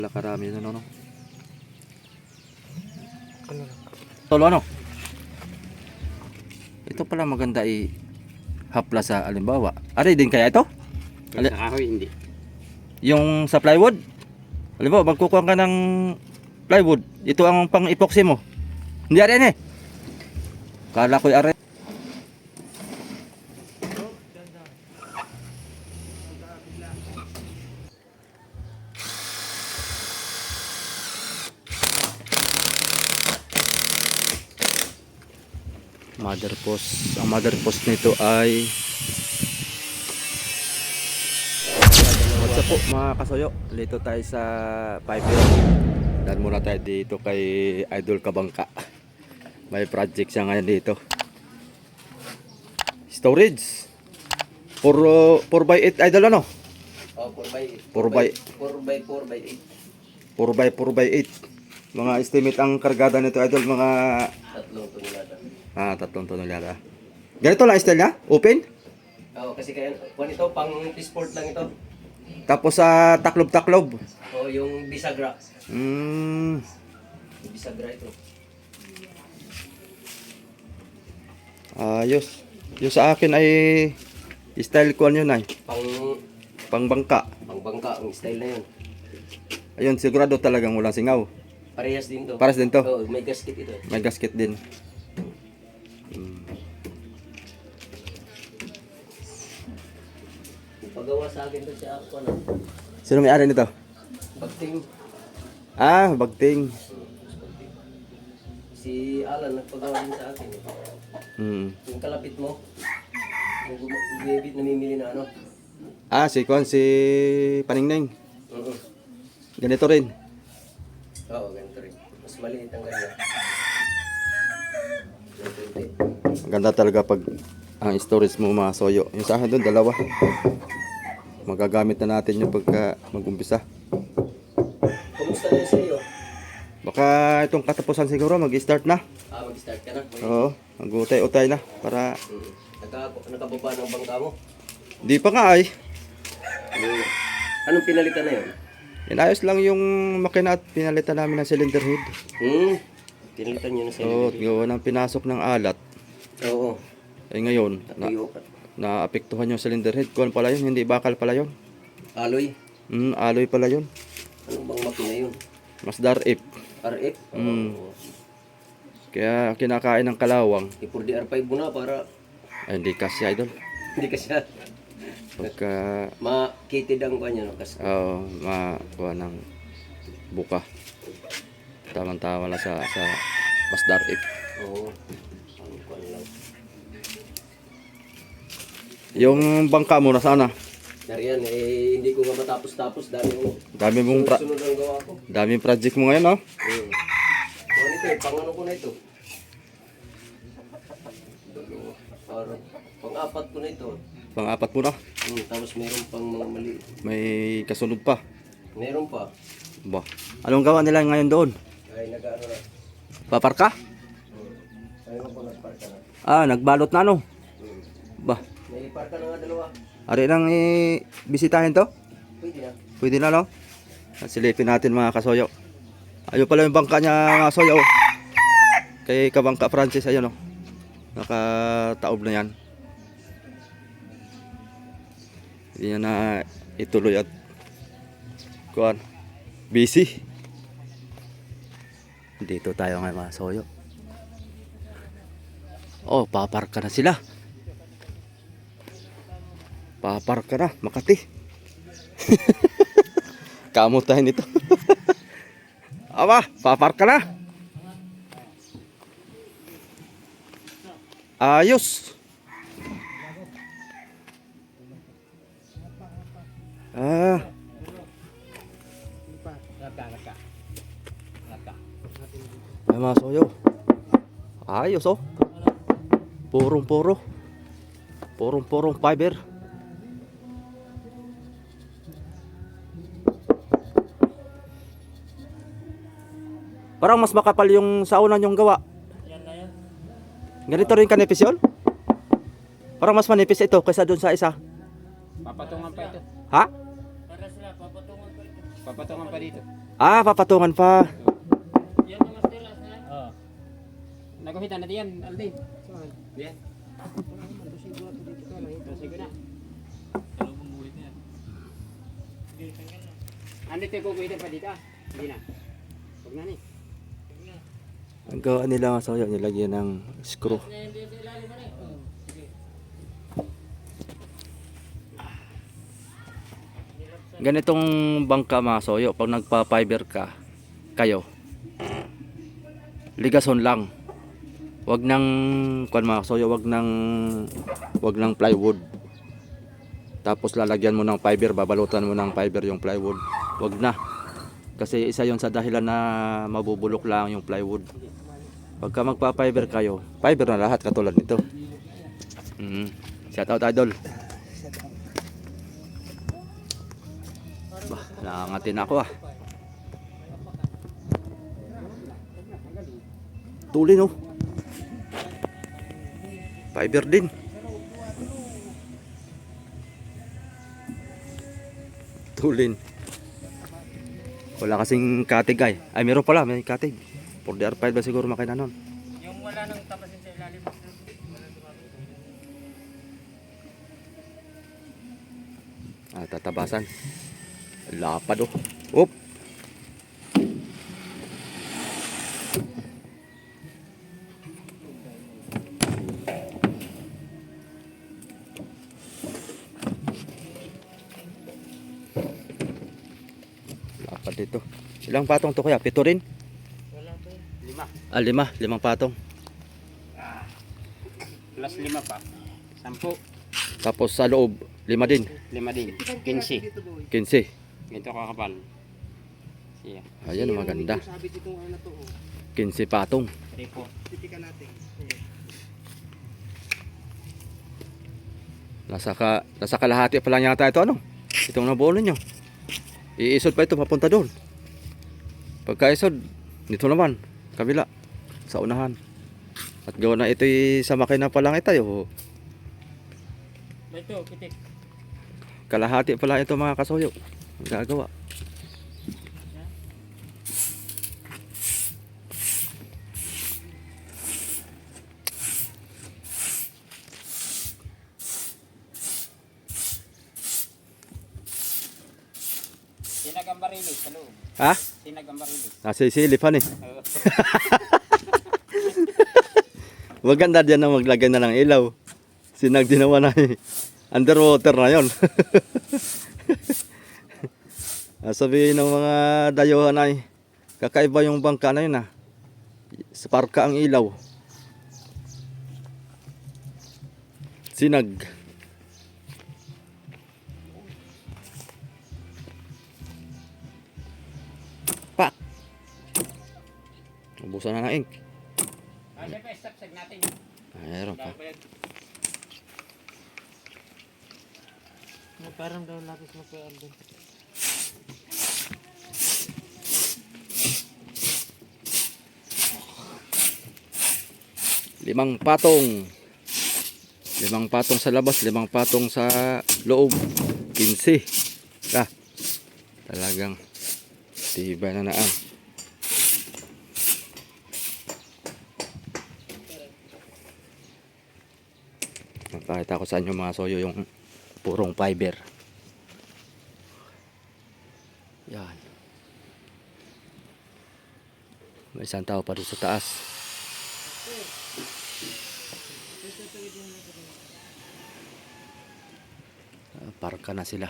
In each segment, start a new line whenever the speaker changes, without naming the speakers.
Wala karami na no. Tolo ano? Ito pala maganda hapla sa alimbawa. Ari din kaya ito?
Sa kahoy, hindi.
Yung sa plywood? Halimbawa, magkukuha ka ng plywood. Ito ang pang-epoxy mo. Hindi ari eh. Kala ko'y ari. Mother post. Ang mother post nito ay what's up po mga kasoyo. Dito tayo sa Piper. Dan muna tayo dito kay Idol Kabangka. May project siya ngayon dito. Storage 4x8 Idol ano?
Oh, 4x8.
4x8 Mga estimate ang kargada nito Idol, mga
3 tonelada.
3 tonelada. Ganito lang style niya? Open?
Oo, kasi kaya, kung ito, pang sport lang ito.
Tapos sa taklob-taklob.
Oo, yung bisagra.
Mm.
Yung bisagra ito.
Ayos. Yung sa akin ay style ko ano yun ay pangbangka.
Pangbangka, ang style na yun.
Ayun, sigurado talagang walang singaw.
Parehas din to.
Pares din to.
Oo, may gasket ito.
May gasket din.
Pagawa sa akin to siya ako, ano?
Sino may-ari nito?
Bagting.
Bagting.
Si Alan nagpagawa din sa akin. Yung kalapit mo, yung bibit namimili na ano.
Si Paningning.
Oo.
Ganito rin.
Oo, ganito rin. Mas maliit ang ganyan.
Maganda talaga pag ang storage mo mga soyo. Yung sa akin doon, 2. Magagamit na natin yung pagka mag-umpisa.
Kumusta na yun sa iyo?
Baka itong katapusan siguro mag-start na.
Mag-start ka na?
Oo, mag-utay-utay na para
Nakababa ng bangka mo?
di pa nga ay.
Anong pinalitan na yun?
Inayos lang yung makina at pinalitan namin ng cylinder head.
Pinalitan nyo na sa
Oo, gawa ng pinasok ng alat.
Oo.
Ay ngayon, naapektuhan yung cylinder head. Kuwan pala yun, hindi bakal pala yun.
Alloy?
Alloy pala yun.
Anong bang makina yun?
Masdar F.
RF?
Kaya kinakain ng kalawang.
I4DR5 mo na para
Ay, hindi kasi idol.
hindi ka siya
Pagka,
makitid ang kanya, no? Kasi
makuha ng buka. Tama-tama lang sa Masdar F.
oo. Ang kwan lang.
Yung bangka mo na sana.
Nariyan, hindi ko nga matapos-tapos.
Dami mong
sunod ang gawa ko.
daming project mo ngayon, no?
Ano ito pang-ano ko na ito? Parang pang-apat ko na ito.
Pang-4 mo na.
Tapos mayroon pang mga mali.
May kasunod pa.
Mayroon pa.
Ba. Anong gawa nila ngayon doon?
Ay, nag-ano na.
Paparka?
Ayaw ko nagparka na.
Nagbalot na ano? Ba.
May parka na nga 2.
Ari nang bisitahin to?
Pwede na.
Pwede na, no? Silipin natin mga kasoyo. Ayun pala yung bangka niya mga soyo. Kay Kabangka Francis, ayun, no? Nakataob na yan. Hindi niya na ituloy at kuhan. Busy. Dito tayo ngayon mga soyo. Oh, paparka na sila. Paparka na, Makati. Kamutahin ito. Aba, paparka na. Ayos. Ay mga soyo. Ayos oh. Purong-puro. Purong-purong fiber. Parang mas makapal yung sa una yung gawa.
Yan na yan.
Ganito rin kanipis yun? Parang mas manipis ito kaysa dun sa isa.
Papatungan pa ito.
Ha?
Para sila, papatungan pa ito. Papatungan pa dito.
Ah, papatungan pa.
Yan yung master last na. Oo. Nagkakita natin yan, Aldin. Yan. Sige na. Ano ito yung kukuhitin pa dito? Hindi na. Huwag na ni.
Ang gawa nila mga soyo, nilagyan ng screw. Ganitong bangka mga soyo, pag nagpa-fiber kayo, ligason lang. Wag nang mga soyo, wag nang plywood. Tapos lalagyan mo ng fiber, babalutan mo ng fiber yung plywood. Wag na. Kasi isa yon sa dahilan na mabubulok lang yung plywood. Pagka magpa-fiber kayo, fiber na lahat katulad nito. Shout out idol. Bah, nangangatin ako ah. Tulin oh. Fiber din. Tulin. Wala kasing katig ay. Ay meron pala, may katig. 4DR5 ba siguro makina nun.
Yung wala nang tapasin sa ilalim.
Ah, tatabasan. Lapad oh. Oop. Lapad dito. Ilang patong to kaya? 7 rin?
Wala to. 5.
Ah, 5 patong.
Plus 5 pa. 10.
Tapos sa loob, 5 din.
5 din. 15.
15.
Ganito kakapal. Siya.
Ayan, maganda.
Sabit itong ano to.
15 patong.
Tipo.
Titikan natin.
Nasa kalahati pa lang yata ito ano. Itong nabuo ninyo. Iisod pa ito papunta doon. Pagkaisod, dito naman, kabila, sa unahan. At gawa na ito'y sa makina pa lang ito.
Ito, pitik.
Kalahati pa lang ito mga kasuyo. Ang gagawa.
Sinag ang barilis sa loob.
Ha?
Sinag ang barilis.
Nasisilipan eh. Maganda dyan na maglagay na ng ilaw. Sinag dinawa na eh. Underwater na yon. Sabihin ng mga dayuhan ay kakaiba yung bangka na yun ah. Sparka ang ilaw. Sinag. Pak. Ubusan na ng ink.
Kasi pa, stop-sag natin.
Mayroon pa.
Parang daw lapis mo kay Alden.
Limang patong sa labas, 5 patong sa loob, 15. Talagang tibay na naan. Nakakita ko sa inyo mga soyo yung purong fiber. Yan. May isang tao pa doon sa taas. Parka na sila.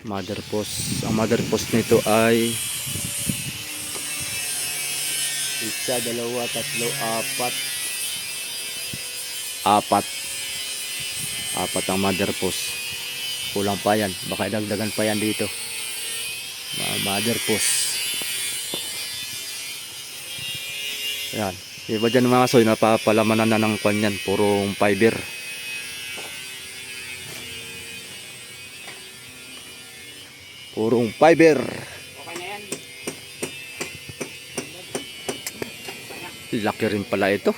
Mother post. Ang mother post nito ay 1, 2, 3, 4. 4 ang mother post. Kulang pa yan. Baka idagdagan pa yan dito. Mother post. Yan. Iba dyan mga soy. Napapalamanan na ng kwan yan. Purong fiber. Purong fiber.
Okay na yan.
Laki rin pala ito.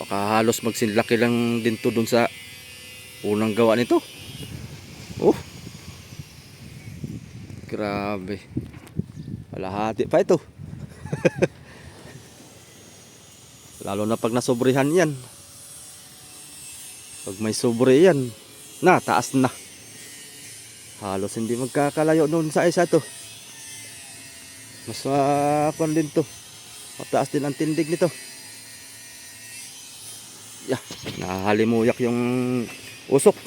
Baka halos magsinlaki lang din to dun sa unang gawa nito. Oh. Grabe. Kalahati pa ito. Lalo na pag nasobrihan yan. Pag may sobre yan, na, taas na. Halos hindi magkakalayo noon sa isa to. Mas makakon din to. Mataas din ang tindig nito. Yeah, nahalimuyak yung usok.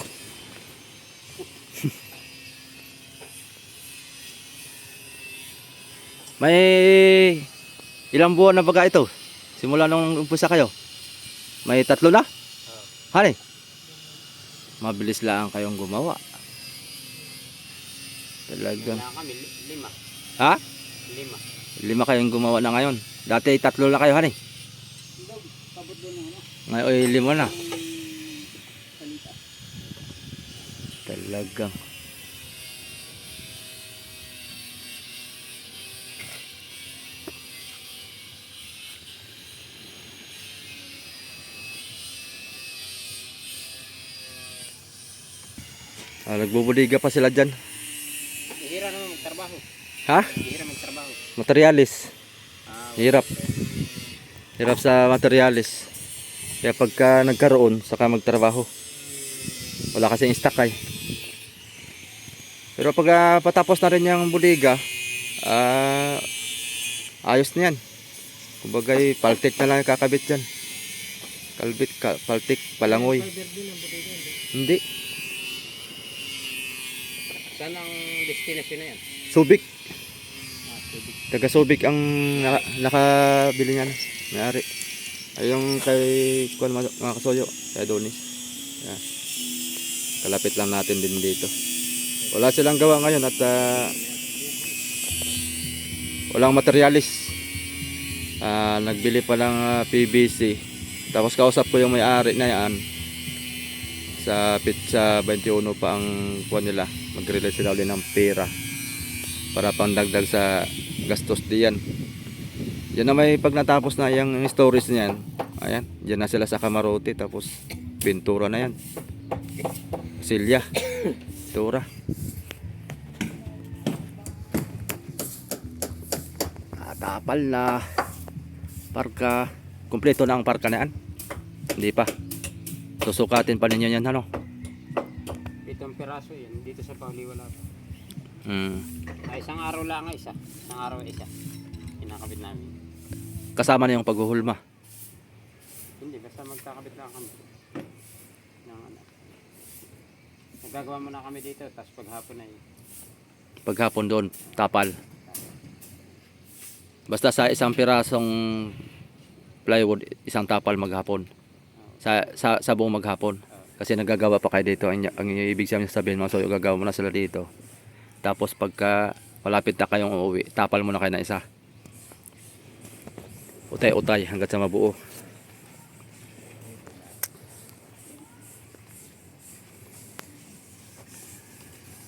May ilang buwan na baga ito? Simula nung umpisa kayo? May 3 na? Hani? Mabilis lang kayong gumawa. Talagang.
Wala kami, 5.
Ha?
5.
5 kayong gumawa na ngayon. Dati 3 na kayo, hani?
Pabot doon yung ano.
Ngayon 5 na.
Salita.
Talagang. Nagbubuliga pa sila dyan.
Hihira naman magtrabaho.
Ha?
Hihira magtrabaho.
Materialis.
Ah,
Hirap. Hirap sa materialis. Kaya pagka nagkaroon, saka magtrabaho. Wala kasing stock ay. Pero pag patapos na rin yung buliga, ayos na yan. Kumbaga, paltik na lang kakabit dyan. Kalbit, paltik, palangoy. Hindi.
saan ang destination na yan?
Subic.
Subic.
Taga Subic ang nakabili niyan. May-ari. Ay yung kay kuan mga kasuyo, kay Adonis. Yan. Kalapit lang natin din dito. Wala silang gawa ngayon at walang materialis. Nagbili pa ng PVC. Tapos kausap ko yung may-ari na yan. Sa pizza 21 pa ang kuan nila. Mag-release sila ulit ng pera para pangdagdag sa gastos diyan. Yan na may pag natapos na yung stories niyan. Ayan, diyan na sila sa kamarote tapos pintura na yan. Silya. Pintura. Tapal na parka. Kumpleto na ang parka na yan. Hindi pa. Susukatin pa ninyo yan, ano?
7 piraso yan. Dito sa Pauliwala.
Isang
Isang araw lang isa. Isang araw isa. Kinakabit namin.
kasama na yung paghuhulma.
Hindi, basta magkakabit lang kami. Ng ano. Nagagawa muna kami dito, tapos paghapon ay
Paghapon doon, tapal. Basta sa isang pirasong plywood, isang tapal maghapon. Sa buong maghapon. Kasi nagagawa pa kayo dito. Ang ibig sabihin mo, so gagawa mo na sila dito. Tapos pagka malapit na kayong uuwi, tapal mo na kayo na isa. Utay-utay hanggat sa mabuo.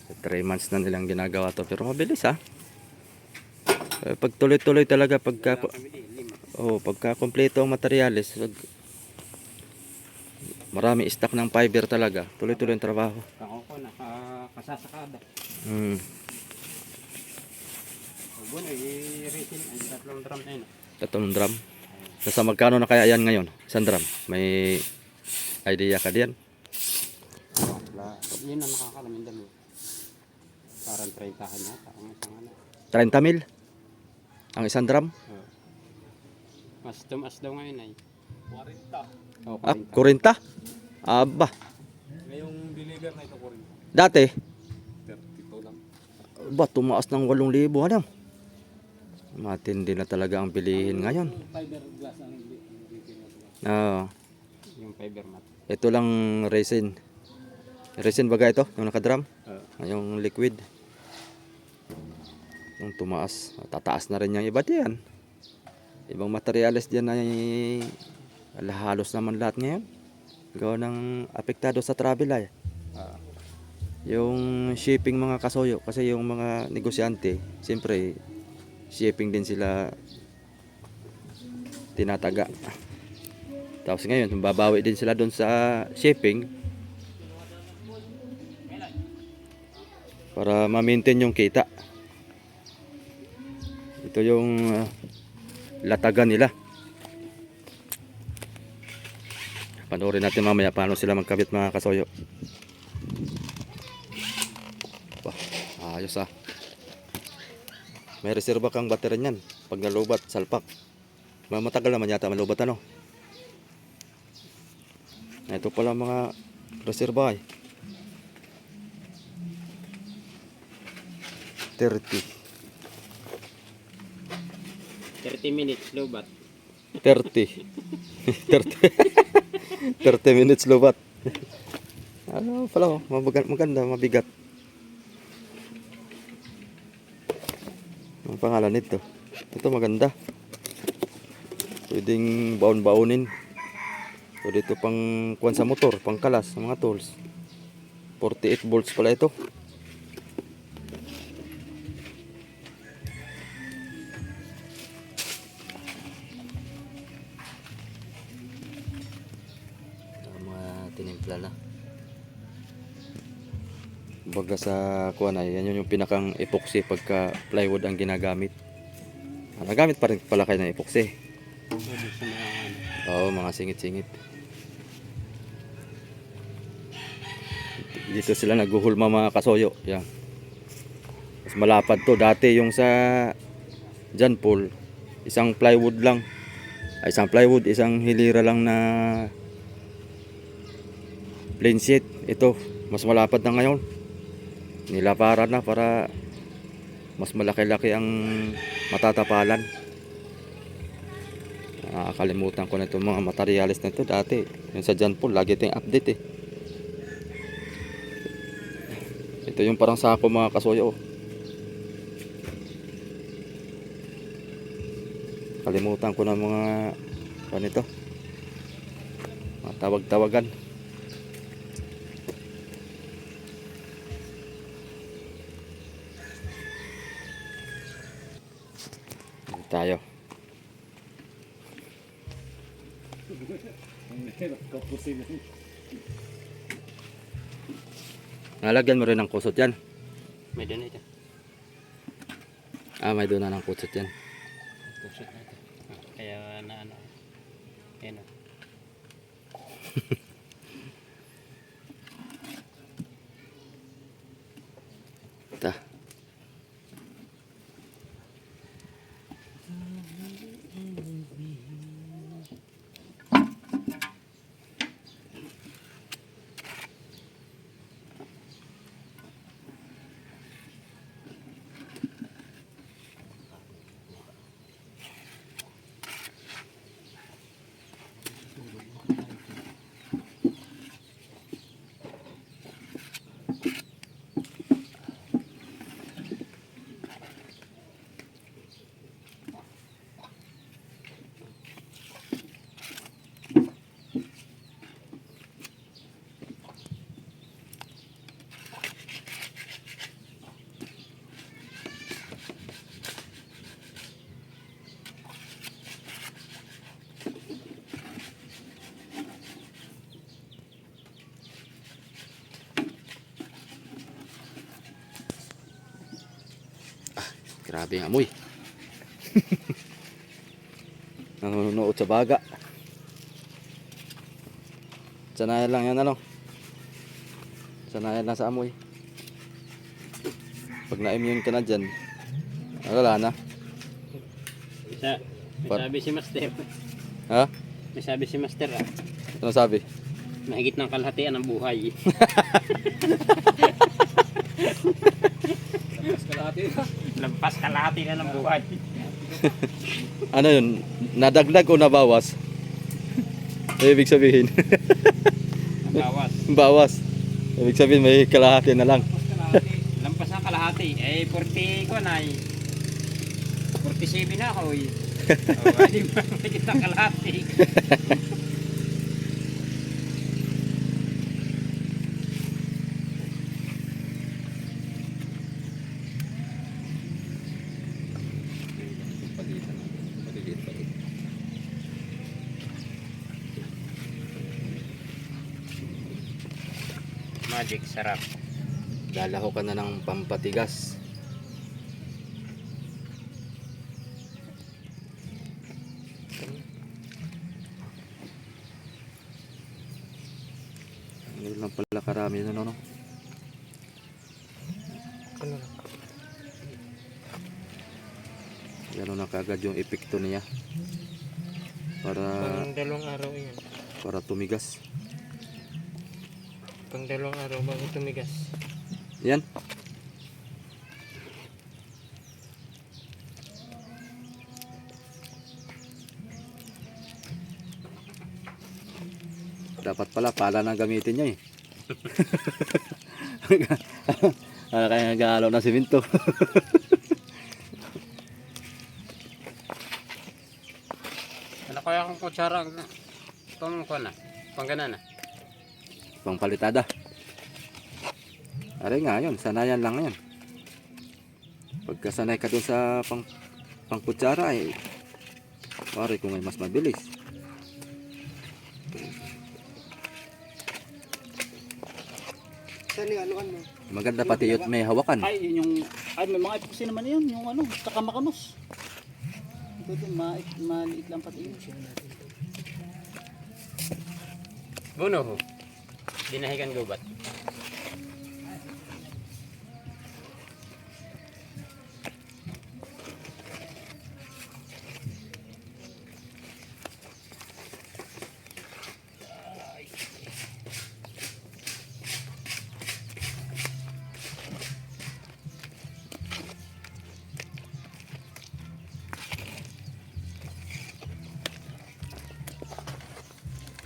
So, 3 months na nilang ginagawa to, pero mabilis ha. Pag tuloy-tuloy talaga pagka pagka kompleto ang materyales, marami stock ng fiber talaga. Tuloy-tuloy ang trabaho.
ako ko nakakasasakada. Buwan ay resin ay 3 drum na yun.
3 drum. Nasa magkano na kaya yan ngayon? 1 drum. May idea ka diyan?
Yun ang nakakalamin dami. Parang 30 na ang isang ano.
30 mil ang 1 drum.
Mas tumas daw ngayon ay 40. Oh,
40. Aba.
Ngayong deliver na ito 40.
Dati
32 lang.
ba tumaas ng 8,000 ano? Matindi na talaga ang bilihin ngayon.
Fiberglass ang deliver.
Oo.
Yung fiber mat.
Ito lang resin. Resin baga ito, yung nakadrum. Yung liquid. Yung tumaas. Tataas na rin yung iba diyan. Ibang materyales diyan ay halos naman lahat ngayon. Gawa ng apektado sa travel ay. Yung shipping mga kasuyo. Kasi yung mga negosyante, siyempre, shipping din sila tinataga. Tapos ngayon, babawi din sila doon sa shipping para ma-maintain yung kita. Ito yung latagan nila. Panoorin natin mamaya paano sila magkabit mga kasoyo. Bah, ayos ah. May reserba kang battery niyan. Pag nalubat, salpak. Matagal naman yata malubat ano. Ito pala mga reserba eh. 30
minutes lobat.
30 30 minutes lobat. Ano pala oh, maganda, mabigat. Ang pangalan nito. Ito maganda. Pwedeng baon-baonin. Pwede ito pang kuwan sa motor, pang kalas sa mga tools. 48 volts pala ito. Tinimpla na. Baga sa kuan ay yan yung pinakang epoxy pagka plywood ang ginagamit. Nagamit pa rin pala kayo ng epoxy.
Pwede sa mga
Oo, mga singit-singit. Dito sila naghuhulma mga kasoyo. Yan. Mas malapad to. Dati yung sa John Paul, isang plywood lang. Ay, isang plywood, isang hilira lang na plain sheet. Ito, mas malapad na ngayon. Nilapara na para mas malaki-laki ang matatapalan. Nakakalimutan ko na itong mga materials na ito dati. Yung sa John Paul, lagi tayong update eh. Ito yung parang sako mga kasoyo. Kalimutan ko na mga ano ito. Mga tawag-tawagan. Tayo. Nalagyan mo rin ng kusot yan.
may doon ito.
May doon na ng kusot yan.
Tusok na ito. Kaya na ano. Ayan o.
Ta. Grabe ang amoy. Nanunuot sa baga. Sanayan lang yan ano. Sanayan lang sa amoy. Pag na-immune ka na dyan, wala na.
May sabi si Master.
Ha?
May sabi si Master ah.
Ano sabi?
Mahigit ng kalahatian ng buhay. Lampas kalahati na ng buhay.
Ano yun? Nadagdag o nabawas? Ibig sabihin.
Bawas.
Bawas. Ibig sabihin may kalahati na lang.
Lampas na kalahati. 40 ko na 47 na ako eh. Di ba? Mahigit ng kalahati. Magic sarap.
Dalaho ka na ng pampatigas. pala karami na no.
Ano na?
Gano'n na kagad yung epekto niya. Para
Pang dalawang araw yan.
tumigas.
Pang dalawang araw bago tumigas.
Yan. Dapat pala na gamitin niya eh. Kaya nag-aalaw ng simento.
Ano kaya kung kutsara itong ko na? Pang ganan na?
Pangpalitada. Aray nga yun, sanayan lang yan. Pagkasanay ka dun sa pangkutsara eh, pare kung ay mas mabilis.
Saan yung anuan mo?
Maganda pati yun may hawakan.
Ay, yun yung, ay may mga epoxy naman yun, yung ano, saka makanos. Ito din, maliit lang pati yun.
Buno ho. Dinahikan gubat.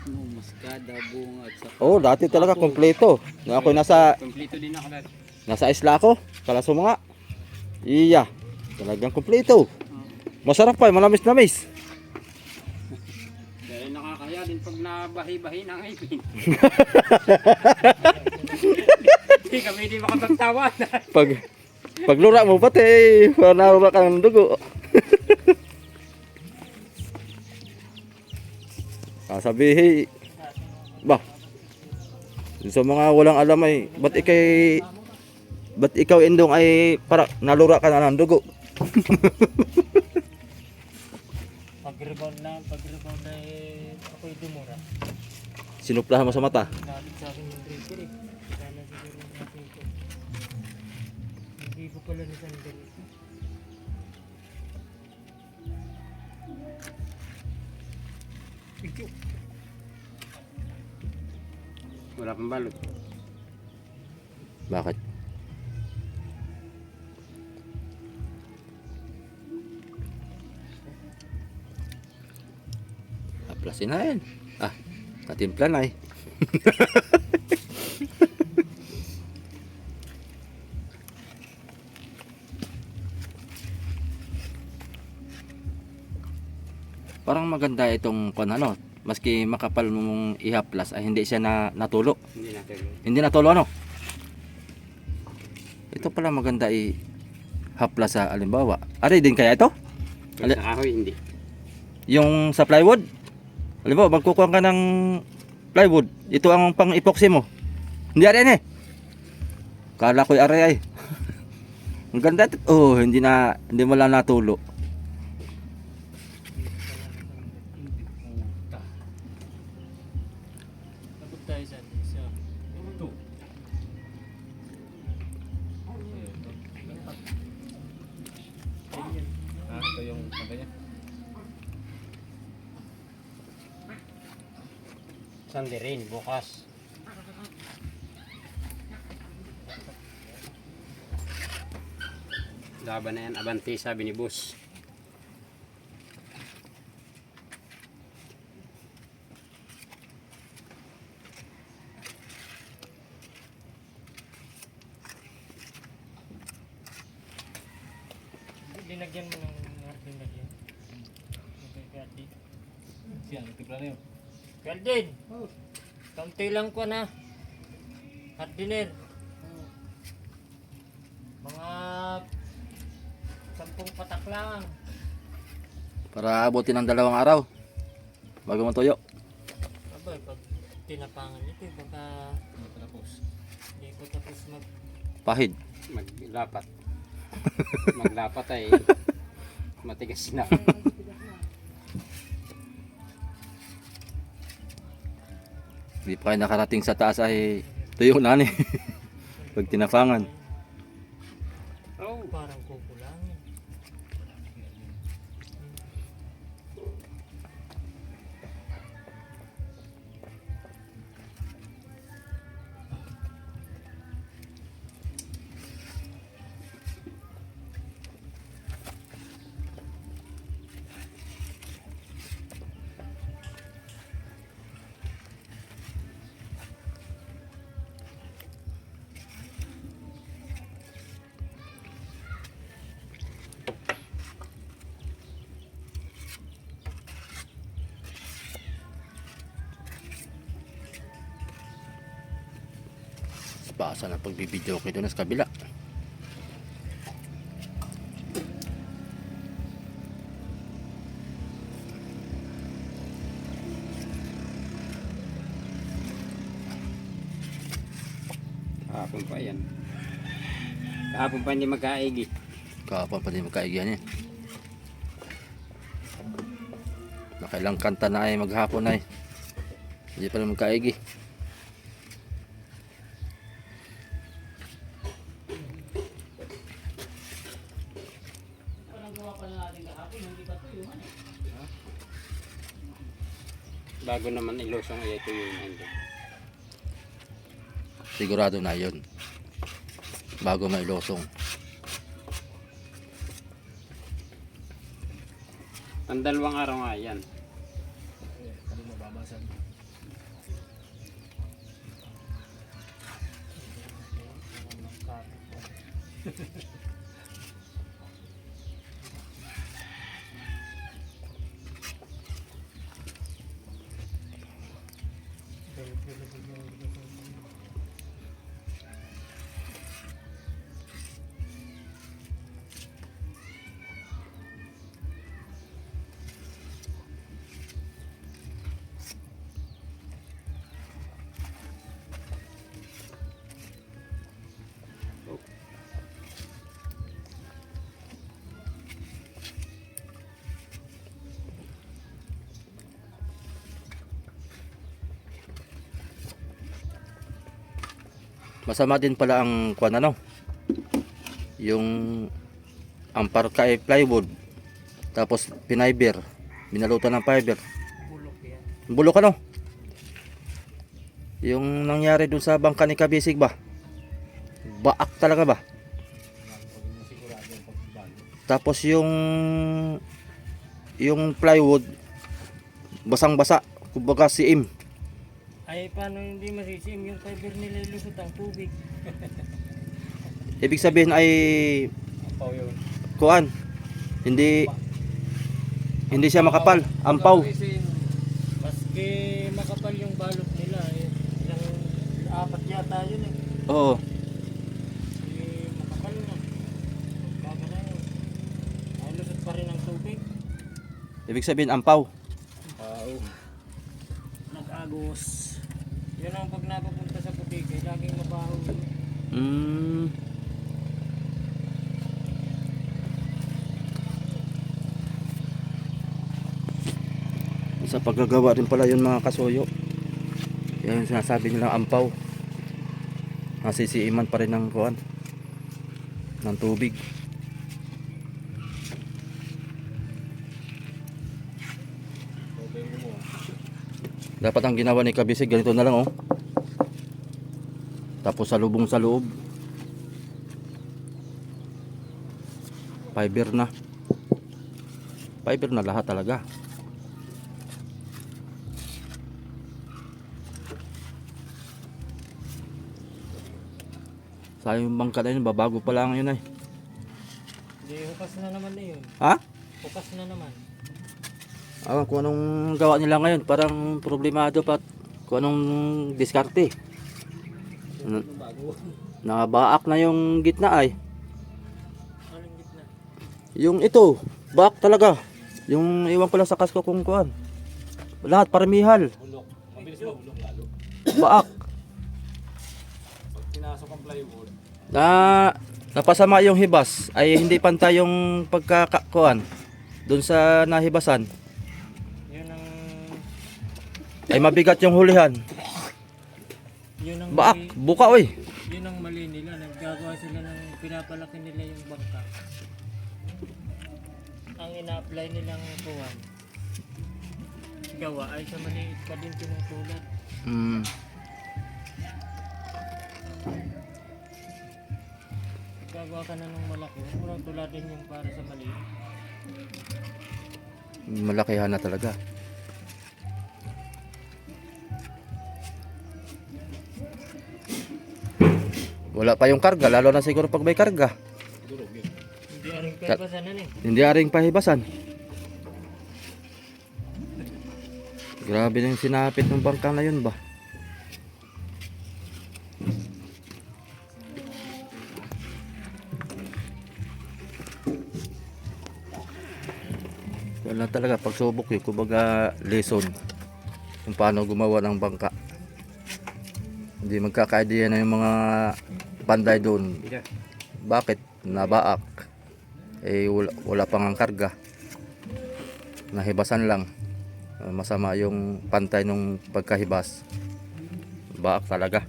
No, maskada, bunga, at saka...
Oh, dati talaga kompleto. Na ako
Kompleto din ako dati.
nasa isla ako, Kalaso mga. Iya, talagang kompleto. Masarap pa, manamis-namis.
Dahil nakakaya din pag nabahi-bahi ng ipin. Hindi kami di makapagtawa.
Pag lura mo pati, narura ka ng dugo. Sabihin, ba, sa mga walang alam ay, ba't ikaw indong ay para nalura ka na ng dugo?
Pag-rebound na ako'y dumura.
Sinuplahan mo sa mata.
Nabit sa akin yung draper eh. Kala siguro natin ito. Hindi ko pala nasandal. Ito.
Wala pang balot.
Bakit? Aplasin na yan. Natimpla na eh. Parang maganda itong ano, maski makapal mong ihaplas ay hindi siya natulo.
Hindi natin.
Hindi natulo ano? Ito pala maganda ihaplas sa alimbawa. Ari din kaya ito?
Pag sa kahoy, hindi.
Yung sa plywood? Halimbawa, magkukuha ka ng plywood. Ito ang pang-epoxy mo. Hindi ari eh. Kala ko'y ari ay. Ang ganda ito. Oh, hindi mo lang natulo.
Tapos tayo sa isa. Ito.
ito yung sabi niya.
Sunday rain, bukas. Laban na yan, abante, sabi ni boss.
Linagyan mo ng hardin lagyan. Okay, Kati.
Siya, nagtipla na yun.
Kaldin! Kaunti lang ko na. Hardiner. Mga 10 patak lang.
Para abutin ng 2 araw. Bago matuyo.
Abay, pag tinapangan ito, baka
Tapos.
hindi ko tapos
Pahid.
Maglapat. Maglapat ay matigas na.
Hindi pa kayo nakarating sa taas ay Tuyo na ni. Pag tinapangan.
Oh,
Parang kukulangin.
Basa na pagbibideo ko doon sa kabila.
kahapon pa yan. Kahapon pa hindi magkaigi.
Kahapon pa din magkaigyan yan. Nakailang kanta na ay maghapon ay. Hindi pa rin magkaigi.
Bago naman ilusong ito yung hindi.
Sigurado na yun. Bago mailosong.
Ang dalawang araw nga yan.
Masama din pala ang kuwan ano. Yung ampar ka ay plywood. Tapos piniber. Binalutan ng fiber.
Bulok yan.
Bulok ano? Yung nangyari dun sa bangka ni Kabisig ba? Baak talaga ba? Tapos yung plywood basang-basa, kumbaga siim.
Ay, paano hindi masisim yung fiber nila ilusot ang tubig?
Ibig sabihin ay kuan. Hindi siya makapal, ampaw.
Maski makapal yung balot nila, eh, ilang apat yata yun eh.
Oo.
Eh, makapal na. Bago na yun. Ay, lusot pa rin ang tubig.
Ibig sabihin ampaw.
Nag-agos. Yun ang pag napapunta sa putik, eh, laging mabaho yun.
Mm. Sa paggagawa rin pala yun mga kasuyo. Yan yung sinasabi nilang ampaw. Nasisiiman pa rin ng kuan ng tubig. Dapat ang ginawa ni Kabisig ganito na lang oh. Tapos salubong sa loob. Fiber na. Fiber na lahat talaga. Sayang yung bangka na yun, babago pa lang yun ay.
Hindi, hukas na naman na yun.
Ha?
Hukas na naman.
Awan kung anong gawa nila ngayon, parang problemado pa kung anong diskarte. Nakabaak na yung gitna ay.
Anong gitna?
Yung ito, baak talaga. Yung iwan ko lang sa kasko kung kuan. Lahat paramihal. Baak.
Pinasok ang plywood.
Napasama yung hibas ay hindi pantay yung pagkakakuan doon sa nahibasan.
Yun ang...
Ay mabigat yung hulihan.
Yun ang
Baak,
mali,
buka oy.
yun ang mali nila. Naggagawa sila ng pinapalaki nila yung bangka. Ang ina-apply nilang kuwan gawa ay sa maliit pa din tinutulad.
Mm.
Gagawa ka na ng malaki, murang tuladin yung para sa maliit.
Malakihan na talaga. Wala pa yung karga, lalo na siguro pag may karga.
Hindi aring pepasanan eh.
Hindi aring pahibasan. Grabe na yung sinapit ng bangka na yun ba? Wala talaga pagsubok yun, kumbaga lesson kung paano gumawa ng bangka. Hindi magkaka-idea na yung mga panday doon. Bakit nabaak? Eh wala pang ang karga. Nahibasan lang. Masama yung pantay nung pagkahibas. Baak talaga.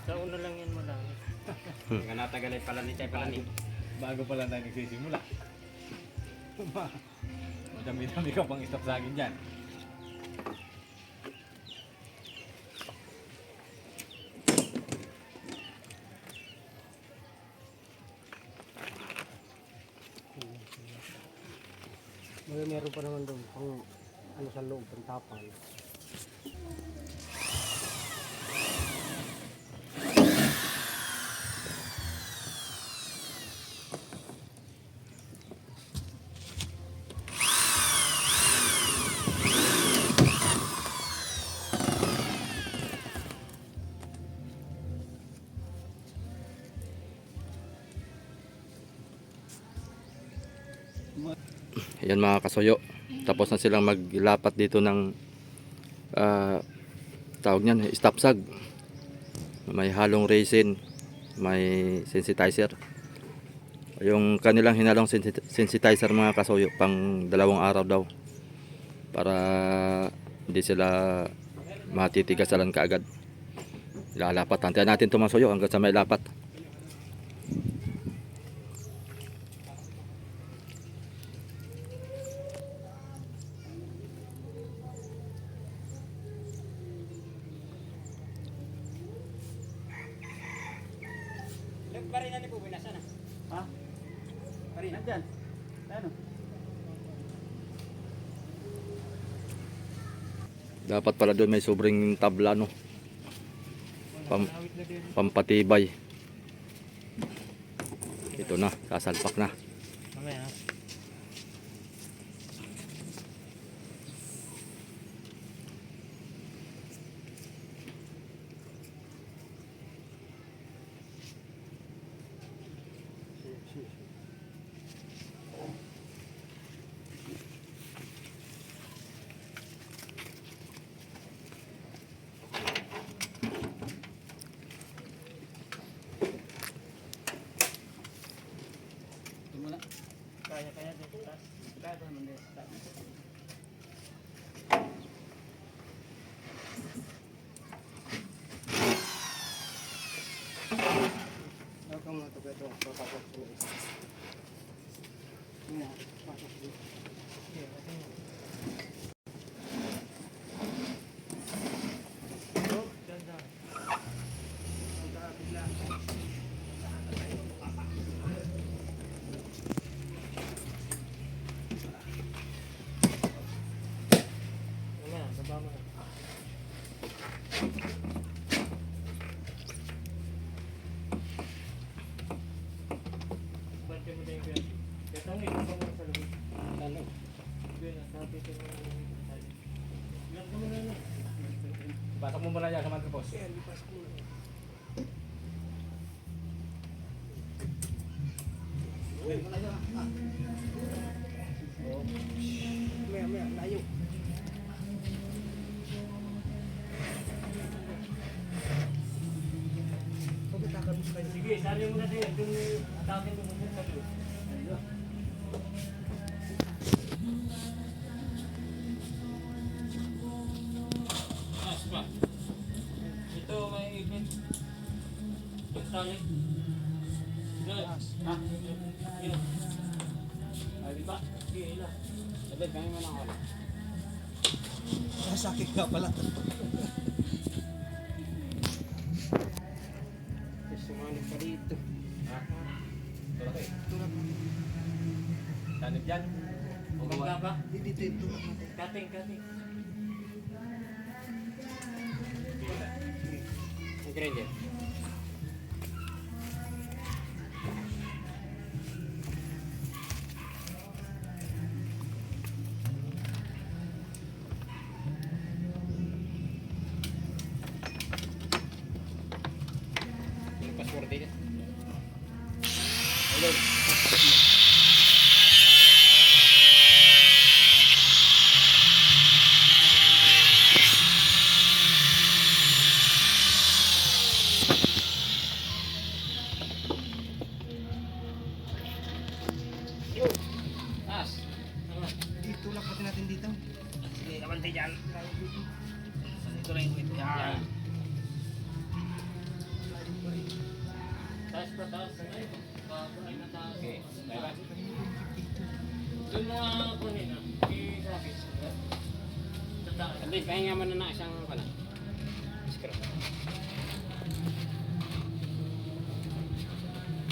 Sa una lang yan mo lang.
Nga natagalay pala ni Chay pala ni.
Bago pa lang tayo nagsisimula. Madami-dami ka pang stop sa akin dyan.
Meron pa naman doon pang ano sa loob, pang tapal.
Ayan mga kasuyo. Tapos na silang maglapat dito ng tawag niyan, stop sag. May halong resin, may sensitizer. Yung kanilang hinalong sensitizer mga kasuyo pang 2 araw daw. Para hindi sila matitigasalan kaagad. Lalapat. Antayin natin ito mga kasuyo hanggang sa may lapat.
Yung barina ni Buboy nasa na?
Ha? Pari, nandyan. Ano?
Dapat pala doon may sobrang tabla no. Pampatibay. Ito na, sasalpak na.
Mamaya.
Tumula.
Kaya dito taas.
Kaya naman din.
Ako mga ito ito. Papapot ko isa. Yan. Pasok dito.
Pasok mo muna dyan sa mantrapos.
Takin mo muna sa loob. Mas pa. Ito may ipit. Tali. Good. Ha? Yun. Ay, di ba? Sige, ila.
Sabi, kami mo lang ako.
Sakit ka pala.
Sumanib ka dito.
Ha? Tulak eh. Tanib dyan.
Bangga ba?
Dito ito.
Kating, kating.
Ang grinder. Yung password dito. Hello.
Taas.
Itulak pati natin dito.
Sige, kamante dyan. Ito lang yung ito. Yan. Taas pa, taas. Ay, ay na taas.
Okay. Bye-bye.
Doon mo nga kunin ah. I-sabi. Sa taas.
Sabi, pahinga mo na isang pala. Screw.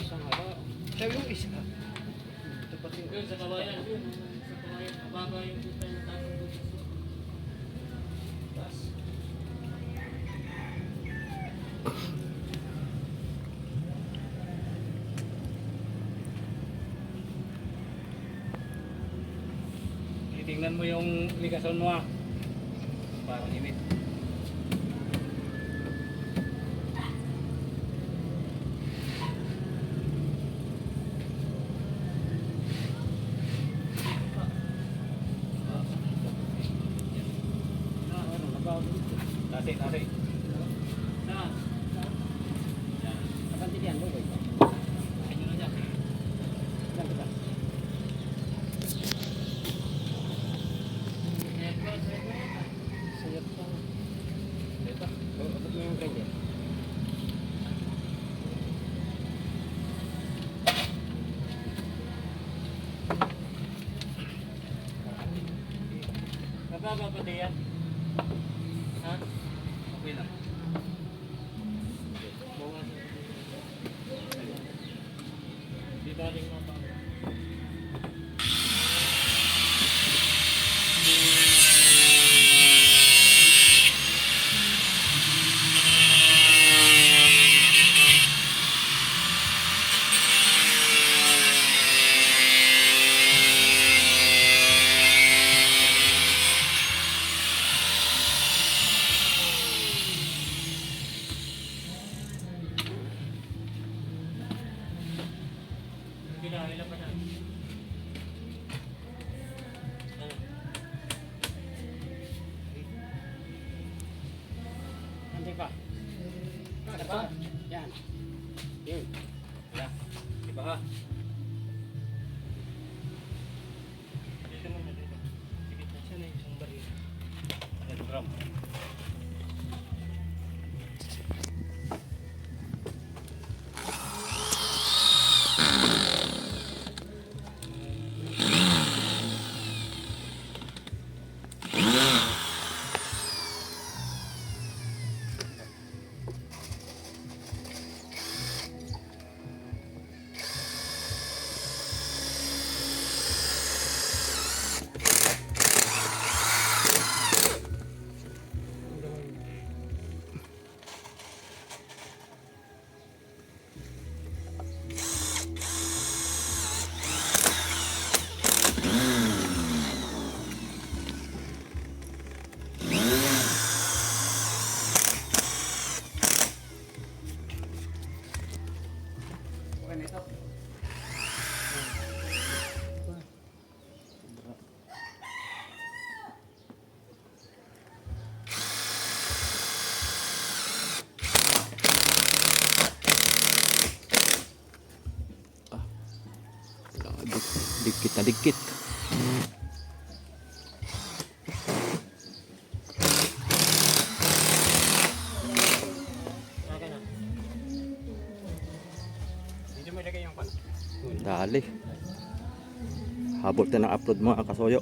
Isang haba.
Sabi yung isa.
Yun sa kabayan. Yun. Sa kabayan. Mababa yung kita ng taas. Taas.
Titingnan mo yung ligason mo ah. Parang init. Tasi, tasi.
Taas.
Kapanti diyan, boy.
Ayun na dyan.
Ilan ba? Sayap pa. Ito. Abot mo yung grinder.
Mababa pa diyan. Ha?
Okay lang.
Di ba rin mababa?
Dikit na dikit.
Okay na. Hindi mo ilagay yung pan.
Dali. Habol tayo ng upload mga kasoyo.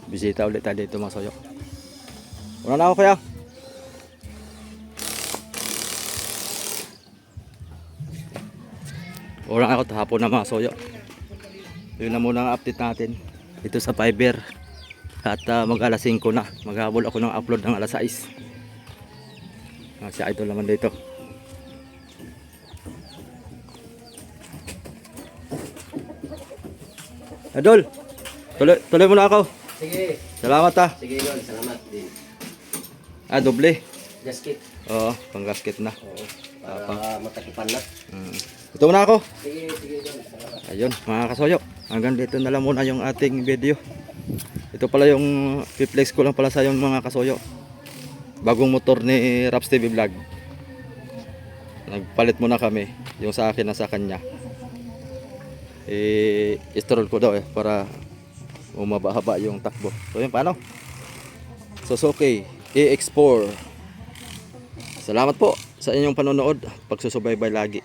Bisita ulit tayo dito mga soyo. Una na ako kuya. Una ako hapon na mga soyo. Yun na muna ang update natin dito sa Fiverr. At mag alas 5 na. Maghabol ako ng upload ng alas 6. Si Idol naman dito. Idol, tuloy muna ako.
Sige.
Salamat ha.
Sige, Idol. Salamat din.
Doble.
Gasket.
Oo, pang gasket na.
Oo. Para matakipan na.
Ito muna ako.
Sige, Idol. Salamat.
Ayun, mga kasoyo. Hanggang dito na lang muna yung ating video. Ito pala yung piplex ko lang pala sa yung mga kasoyo. Bagong motor ni Raps TV Vlog. Nagpalit muna kami. Yung sa akin na sa kanya. I-stroll ko daw para umaba-haba yung takbo. So yun, paano? Suzuki EX4. Salamat po sa inyong panonood. Pagsusubaybay lagi.